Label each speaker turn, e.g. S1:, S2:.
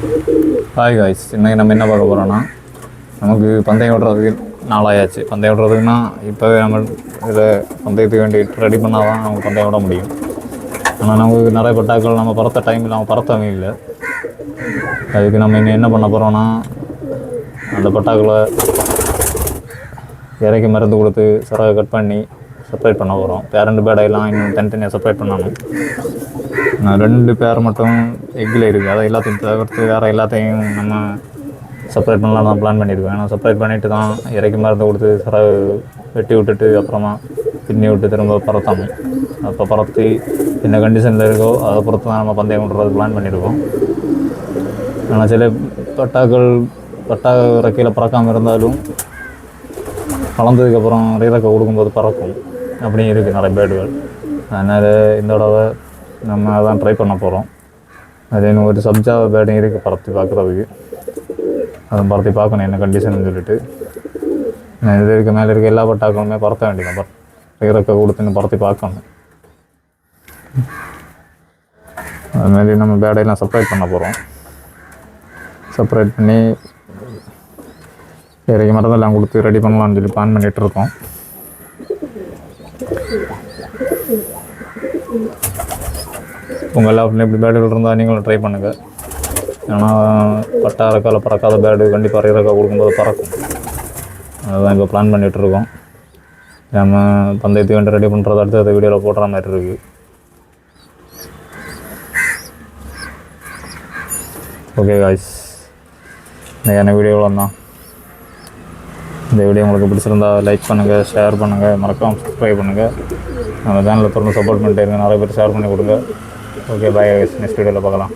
S1: Hi guys, இன்றைக்கி நம்ம என்ன பார்க்க போகிறோன்னா, நமக்கு பந்தயம் ஓடுறதுக்கு நாளாயாச்சு. பந்தயம் ஓடுறதுக்குன்னா இப்போவே நம்ம இதில் பந்தயத்துக்கு வேண்டி ரெடி பண்ணால் தான் நமக்கு பந்தயம் ஓட முடியும். ஆனால் நமக்கு நிறைய பட்டாக்கள் நம்ம பறத்த டைம் இல்லாமல் பறத்தவே இல்லை. அதுக்கு நம்ம இங்கே என்ன பண்ண போகிறோன்னா, அந்த பட்டாக்களை இறக்கி மருந்து கொடுத்து சிறகை கட் பண்ணி செப்பரேட் பண்ண போகிறோம். பேரண்ட் பேடையெல்லாம் இன்னும் தனித்தனியாக செப்பரேட் பண்ணணும். 2 பேர் மட்டும் எக்கில் இருக்குது. அதை எல்லாத்தையும் தவிர்த்து வேறு எல்லாத்தையும் நம்ம செப்பரேட் பண்ணலாம் தான் பிளான் பண்ணியிருக்கோம். ஏன்னா செப்பரேட் பண்ணிவிட்டு தான் இறக்கி மருந்து கொடுத்து வெட்டி விட்டுட்டு அப்புறமா பின்னி விட்டு திரும்ப பறத்தணும். அப்போ பறத்து என்ன கண்டிஷனில் இருக்கோ அதை பொறுத்து தான் நம்ம பந்தயம் விடுறது பிளான் பண்ணியிருக்கோம். ஆனால் சில பட்டா இறக்கையில் பறக்காமல் இருந்தாலும் வளர்ந்ததுக்கப்புறம் இறக்கை கொடுக்கும்போது பறக்கும். அப்படியும் இருக்குது நிறைய பேர்டுகள். அதனால் இந்த தடவை நம்ம அதான் ட்ரை பண்ண போகிறோம். அது இன்னும் ஒரு சப்ஜா பேர்டும் இருக்குது பறத்து பார்க்குறதுக்கு. அதை பறத்து பார்க்கணும் என்ன கண்டிஷன் சொல்லிட்டு. இது இருக்க மேலே இருக்க எல்லா பட்டாக்களுமே பறத்த வேண்டியதான். இறக்க கொடுத்துன்னு பறத்து பார்க்கணும். அதுமாரி நம்ம பேடையெல்லாம் செப்பரேட் பண்ண போகிறோம். செப்பரேட் பண்ணி இறக்கி மரத்தெல்லாம் கொடுத்து ரெடி பண்ணலான்னு சொல்லி பிளான் பண்ணிகிட்டு இருக்கோம். உங்கள் எல்லாருமே இப்படி பேடுகள் இருந்தால் நீங்களும் ட்ரை பண்ணுங்கள். ஏன்னா பட்டா இறக்கால பறக்காத பேடு கண்டிப்பாக இறக்கா கொடுக்கும்போது பறக்கும். அதுதான் இப்போ பிளான் பண்ணிகிட்ருக்கோம். நம்ம பந்தயத்துக்கு வேண்டி ரெடி பண்ணுறது அடுத்த வீடியோவில் போடுற மாதிரி இருக்குது. ஓகே காய்ஸ், என்ன வீடியோவில் தான் இந்த வீடியோ உங்களுக்கு பிடிச்சிருந்தால் லைக் பண்ணுங்கள், ஷேர் பண்ணுங்கள், மறக்காமல் சப்ஸ்கிரைப் பண்ணுங்கள். நம்ம சேனலில் தொடர்ந்து சப்போர்ட் பண்ணிட்டே இருங்க. நிறைய பேர் ஷேர் பண்ணி கொடுங்க. ஓகே, பாய். நெக்ஸ்ட் வீடியோவில் பார்க்கலாம்.